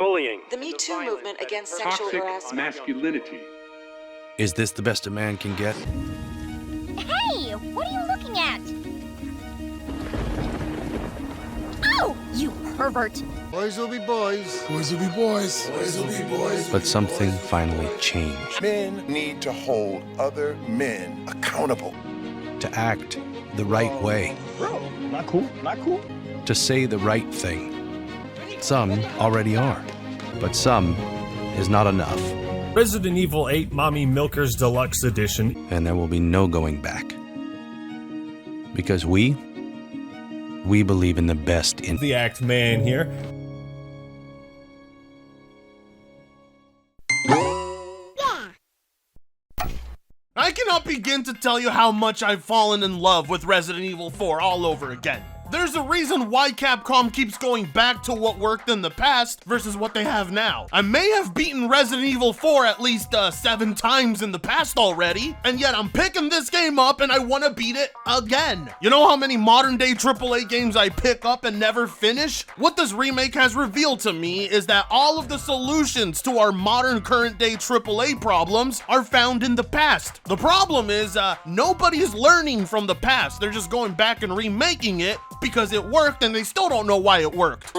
bullying, the Me Too movement against sexual harassment, masculinity. Is this the best a man can get? Hey, what are you looking at? Oh, you pervert! Boys will be boys. Boys will be boys. Boys will be boys. But something finally changed. Men need to hold other men accountable. To act the right way. Bro, not cool, not cool. To say the right thing. Some already are, but some is not enough. Resident Evil 8 Mommy Milkers Deluxe Edition. And there will be no going back. Because we believe in the best in The Act Man here. I cannot begin to tell you how much I've fallen in love with Resident Evil 4 all over again. There's a reason why Capcom keeps going back to what worked in the past versus what they have now. I may have beaten Resident Evil 4 at least 7 times in the past already, and yet I'm picking this game up and I want to beat it again. You know how many modern day AAA games I pick up and never finish? What this remake has revealed to me is that all of the solutions to our modern current day AAA problems are found in the past. The problem is nobody is learning from the past. They're just going back and remaking it because it worked and they still don't know why it worked.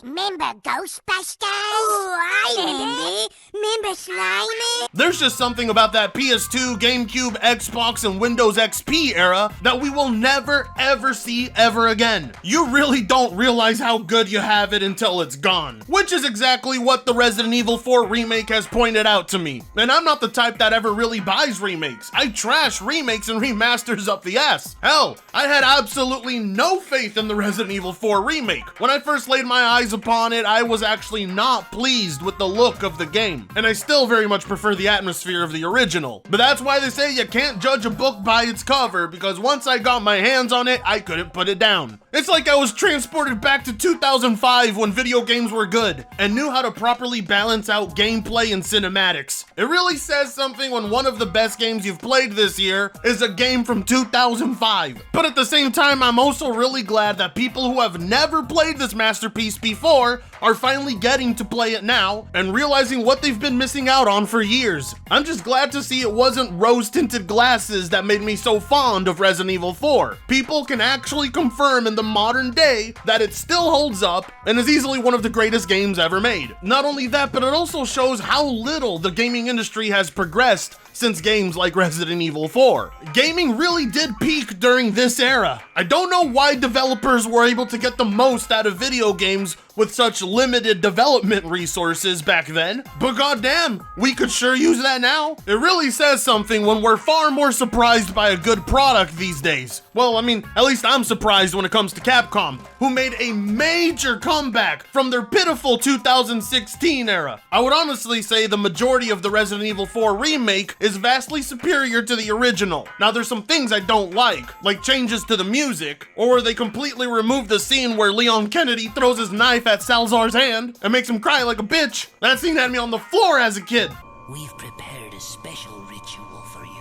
Remember Ghostbusters? Oh, I remember Slimy? There's just something about that PS2, GameCube, Xbox, and Windows XP era that we will never ever see ever again. You really don't realize how good you have it until it's gone. Which is exactly what the Resident Evil 4 remake has pointed out to me. And I'm not the type that ever really buys remakes. I trash remakes and remasters up the ass. Hell, I had absolutely no faith in the Resident Evil 4 remake. When I first laid my eyes upon it, I was actually not pleased with the look of the game, and I still very much prefer the atmosphere of the original. But that's why they say you can't judge a book by its cover, because once I got my hands on it, I couldn't put it down. It's like I was transported back to 2005 when video games were good, and knew how to properly balance out gameplay and cinematics. It really says something when one of the best games you've played this year is a game from 2005. But at the same time, I'm also really glad that people who have never played this masterpiece before are finally getting to play it now and realizing what they've been missing out on for years. I'm just glad to see it wasn't rose-tinted glasses that made me so fond of Resident Evil 4. People can actually confirm in the modern day that it still holds up and is easily one of the greatest games ever made. Not only that, but it also shows how little the gaming industry has progressed since games like Resident Evil 4. Gaming really did peak during this era. I don't know why developers were able to get the most out of video games with such limited development resources back then, but goddamn, we could sure use that now. It really says something when we're far more surprised by a good product these days. Well, I mean, at least I'm surprised when it comes to Capcom, who made a major comeback from their pitiful 2016 era. I would honestly say the majority of the Resident Evil 4 remake is vastly superior to the original. Now, there's some things I don't like changes to the music, or where they completely remove the scene where Leon Kennedy throws his knife at Salazar's hand and makes him cry like a bitch. That scene had me on the floor as a kid. We've prepared a special ritual for you.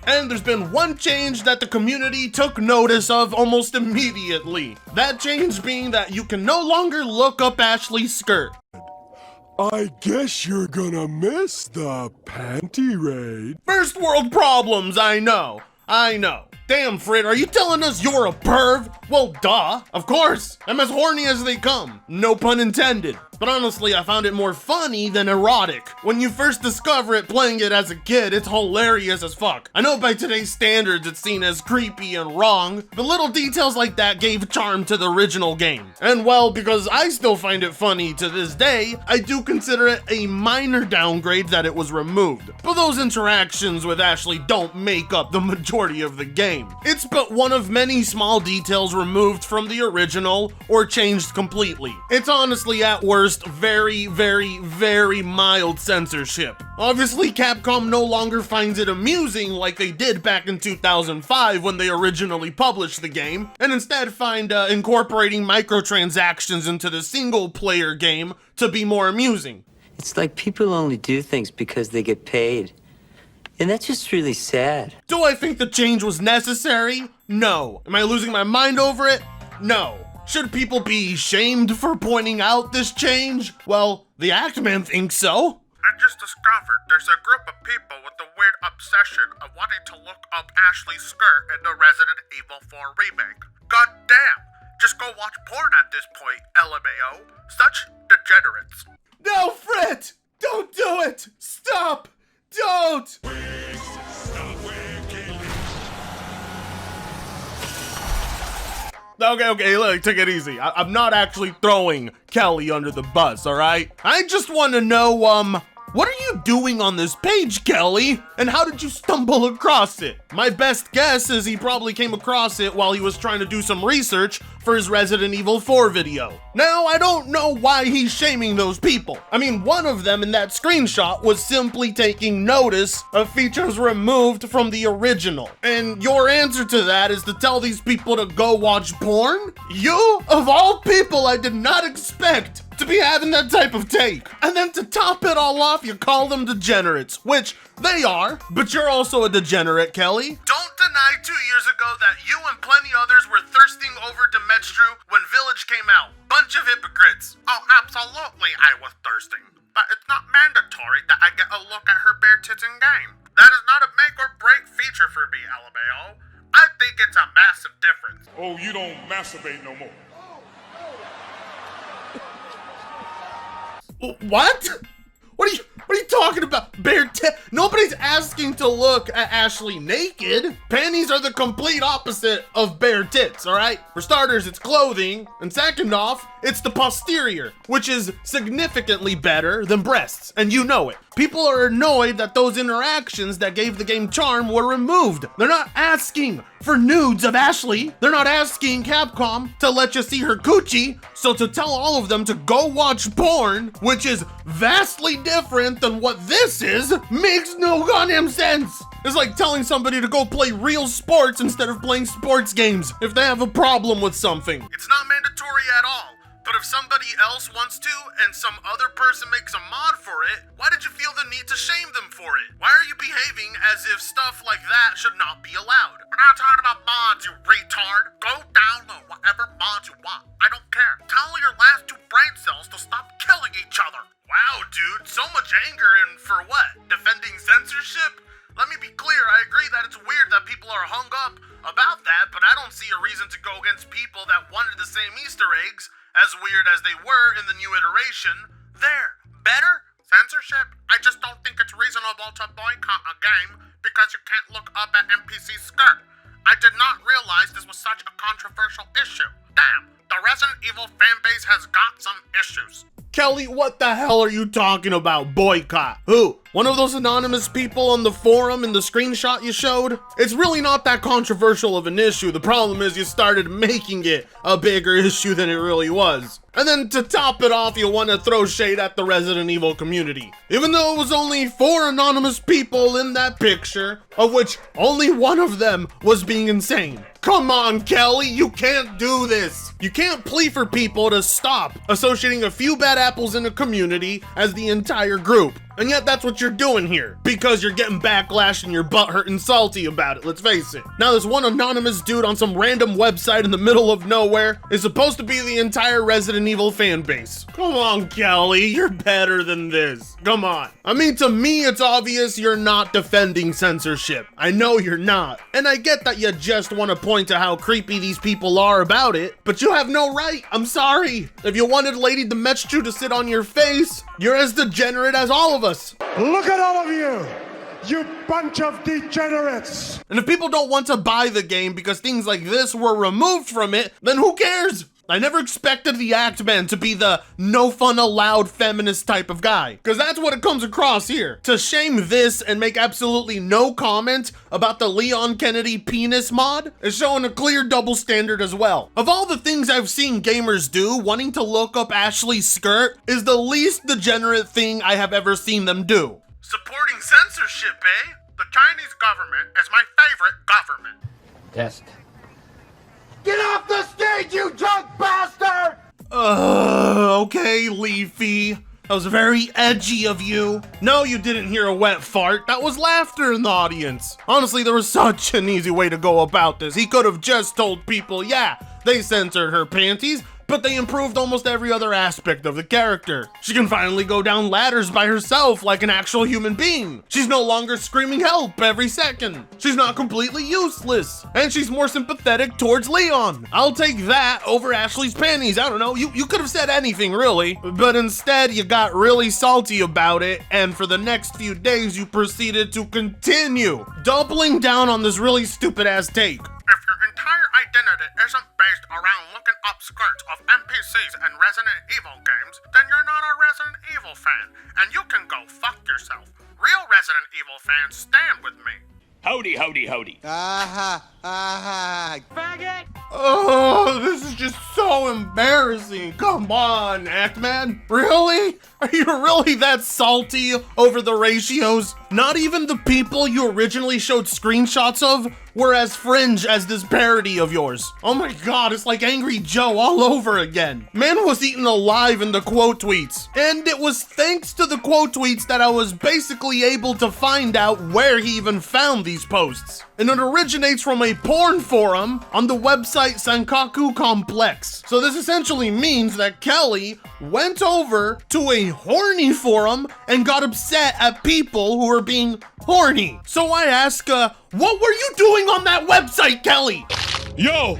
And there's been one change that the community took notice of almost immediately. That change being that you can no longer look up Ashley's skirt. I guess you're gonna miss the panty raid. First world problems, I know. Damn, Fred, are you telling us you're a perv? Well, duh. Of course. I'm as horny as they come. No pun intended. But honestly, I found it more funny than erotic. When you first discover it playing it as a kid, it's hilarious as fuck. I know by today's standards it's seen as creepy and wrong, but little details like that gave charm to the original game. And well, because I still find it funny to this day, I do consider it a minor downgrade that it was removed. But those interactions with Ashley don't make up the majority majority of the game. It's but one of many small details removed from the original or changed completely. It's honestly at worst very, very, very mild censorship. Obviously, Capcom no longer finds it amusing like they did back in 2005 when they originally published the game, and instead find incorporating microtransactions into the single-player game to be more amusing. It's like people only do things because they get paid. And that's just really sad. Do I think the change was necessary? No. Am I losing my mind over it? No. Should people be shamed for pointing out this change? Well, the Actman thinks so. I just discovered there's a group of people with a weird obsession of wanting to look up Ashley's skirt in the Resident Evil 4 remake. God damn! Just go watch porn at this point, LMAO. Such degenerates. No, Frit! Don't do it! Stop! Don't! Okay, look, take it easy. I'm not actually throwing Kelly under the bus, alright? I just want to know, what are you doing on this page, Kelly? And how did you stumble across it? My best guess is he probably came across it while he was trying to do some research for his Resident Evil 4 video. Now, I don't know why he's shaming those people. I mean, one of them in that screenshot was simply taking notice of features removed from the original. And your answer to that is to tell these people to go watch porn? You, of all people, I did not expect to be having that type of take. And then to top it all off, you call them degenerates, which they are, but you're also a degenerate, Kelly. Don't deny 2 years ago that you and plenty others were thirsting over Demetru when Village came out. Bunch of hypocrites. Oh, absolutely I was thirsting. But it's not mandatory that I get a look at her bare tits in game. That is not a make or break feature for me, LMAO. I think it's a massive difference. Oh, you don't masturbate no more. What? What are you talking about? Bare tits? Nobody's asking to look at Ashley naked. Panties are the complete opposite of bare tits, all right? For starters, it's clothing, and second off, it's the posterior, which is significantly better than breasts, and you know it. People are annoyed that those interactions that gave the game charm were removed. They're not asking for nudes of Ashley. They're not asking Capcom to let you see her coochie. So to tell all of them to go watch porn, which is vastly different than what this is, makes no goddamn sense. It's like telling somebody to go play real sports instead of playing sports games if they have a problem with something. It's not mandatory at all. But if somebody else wants to and some other person makes a mod for it, why did you feel the need to shame them for it? Why are you behaving as if stuff like that should not be allowed? We're not talking about mods, you retard. Go download whatever mods you want. I don't care. Tell your last 2 brain cells to stop killing each other. Wow, dude, so much anger and for what? Defending censorship? Let me be clear, I agree that it's weird that people are hung up about that, but I don't see a reason to go against people that wanted the same Easter eggs, as weird as they were in the new iteration. There, better? Censorship? I just don't think it's reasonable to boycott a game because you can't look up at NPC's skirt. I did not realize this was such a controversial issue. Damn, the Resident Evil fanbase has got some issues. Kelly, what the hell are you talking about? Boycott? Who? One of those anonymous people on the forum in the screenshot you showed? It's really not that controversial of an issue. The problem is you started making it a bigger issue than it really was. And then to top it off, you want to throw shade at the Resident Evil community. Even though it was only 4 anonymous people in that picture, of which only one of them was being insane. Come on, Kelly, you can't do this. You can't plead for people to stop associating a few bad apples in a community as the entire group. And yet that's what you're doing here, because you're getting backlash and you're butthurt and salty about it, let's face it. Now this one anonymous dude on some random website in the middle of nowhere is supposed to be the entire Resident Evil fan base. Come on, Kelly, you're better than this. Come on. I mean, to me, it's obvious you're not defending censorship. I know you're not. And I get that you just want to point to how creepy these people are about it, but you have no right. I'm sorry. If you wanted Lady Demetru to sit on your face, you're as degenerate as all of us. Look at all of you! You bunch of degenerates! And if people don't want to buy the game because things like this were removed from it, then who cares? I never expected the Act-Man to be the no fun allowed feminist type of guy, because that's what it comes across here. To shame this and make absolutely no comment about the Leon Kennedy penis mod is showing a clear double standard as well. Of all the things I've seen gamers do, wanting to look up Ashley's skirt is the least degenerate thing I have ever seen them do. Supporting censorship, eh? The Chinese government is my favorite government. Test. Get off the stage, you drunk bastard! Okay, Leafy. That was very edgy of you. No, you didn't hear a wet fart. That was laughter in the audience. Honestly, there was such an easy way to go about this. He could have just told people, yeah, they censored her panties, but they improved almost every other aspect of the character. She can finally go down ladders by herself like an actual human being. She's no longer screaming help every second. She's not completely useless. And she's more sympathetic towards Leon. I'll take that over Ashley's panties. I don't know, you could have said anything really, but instead you got really salty about it, and for the next few days you proceeded to continue doubling down on this really stupid ass take. If your entire identity isn't based around looking up skirts of NPCs and Resident Evil games, then you're not a Resident Evil fan, and you can go fuck yourself. Real Resident Evil fans stand with me. Howdy, howdy, howdy. Faggot! Oh, this is just so embarrassing. Come on, Act-Man. Really? Are you really that salty over the ratios? Not even the people you originally showed screenshots of were as fringe as this parody of yours. Oh my god, it's like Angry Joe all over again. Man was eaten alive in the quote tweets. And it was thanks to the quote tweets that I was basically able to find out where he even found these posts. And it originates from a porn forum on the website Sankaku Complex. So this essentially means that Kelly went over to a horny forum and got upset at people who were being horny. So I ask, what were you doing on that website, Kelly? Yo!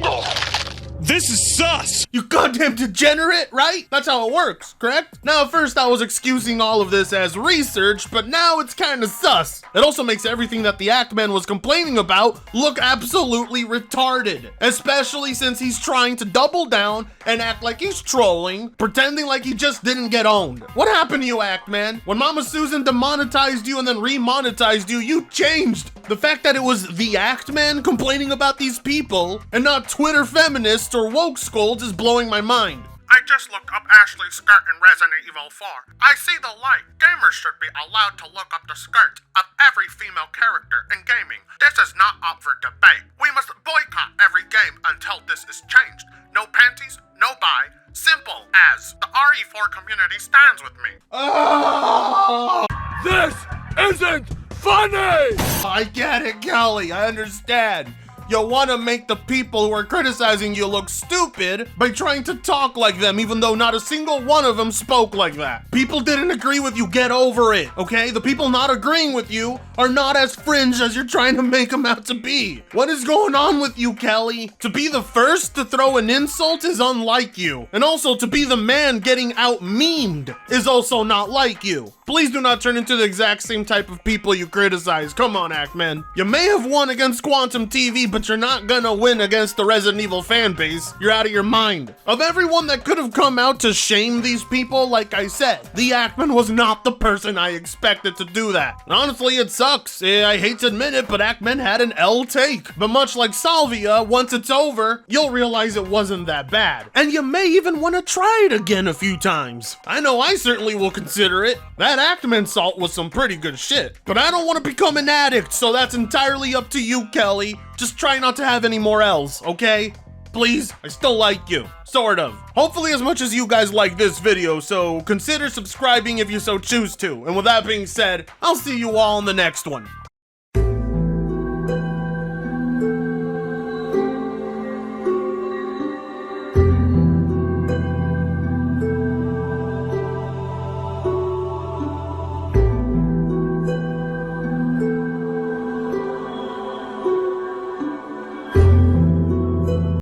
This is sus! You goddamn degenerate, right? That's how it works, correct? Now, at first I was excusing all of this as research, but now it's kinda sus. It also makes everything that the Act-Man was complaining about look absolutely retarded. Especially since he's trying to double down and act like he's trolling, pretending like he just didn't get owned. What happened to you, Act-Man? When Mama Susan demonetized you and then remonetized you, you changed. The fact that it was the Act-Man complaining about these people and not Twitter feminists or woke scolds is blowing my mind. I just looked up Ashley's skirt in Resident Evil 4. I see the light. Gamers should be allowed to look up the skirt of every female character in gaming. This is not up for debate. We must boycott every game until this is changed. No panties, no bi. Simple as the RE4 community stands with me. This isn't funny! I get it, Kelly. I understand. You want to make the people who are criticizing you look stupid by trying to talk like them, even though not a single one of them spoke like that. People didn't agree with you, get over it, okay? The people not agreeing with you are not as fringe as you're trying to make them out to be. What is going on with you, Kelly? To be the first to throw an insult is unlike you. And also to be the man getting out-memed is also not like you. Please do not turn into the exact same type of people you criticize. Come on, Act-Man. You may have won against Quantum TV, but you're not gonna win against the Resident Evil fan base. You're out of your mind. Of everyone that could have come out to shame these people, like I said, the Act-Man was not the person I expected to do that. And honestly, it sucks. I hate to admit it, but Act-Man had an L take. But much like Salvia, once it's over, you'll realize it wasn't that bad. And you may even want to try it again a few times. I know I certainly will consider it. That Act-Man salt was some pretty good shit. But I don't want to become an addict, so that's entirely up to you, Kelly. Just try not to have any more L's, okay? Please, I still like you. Sort of. Hopefully as much as you guys like this video, so consider subscribing if you so choose to. And with that being said, I'll see you all in the next one.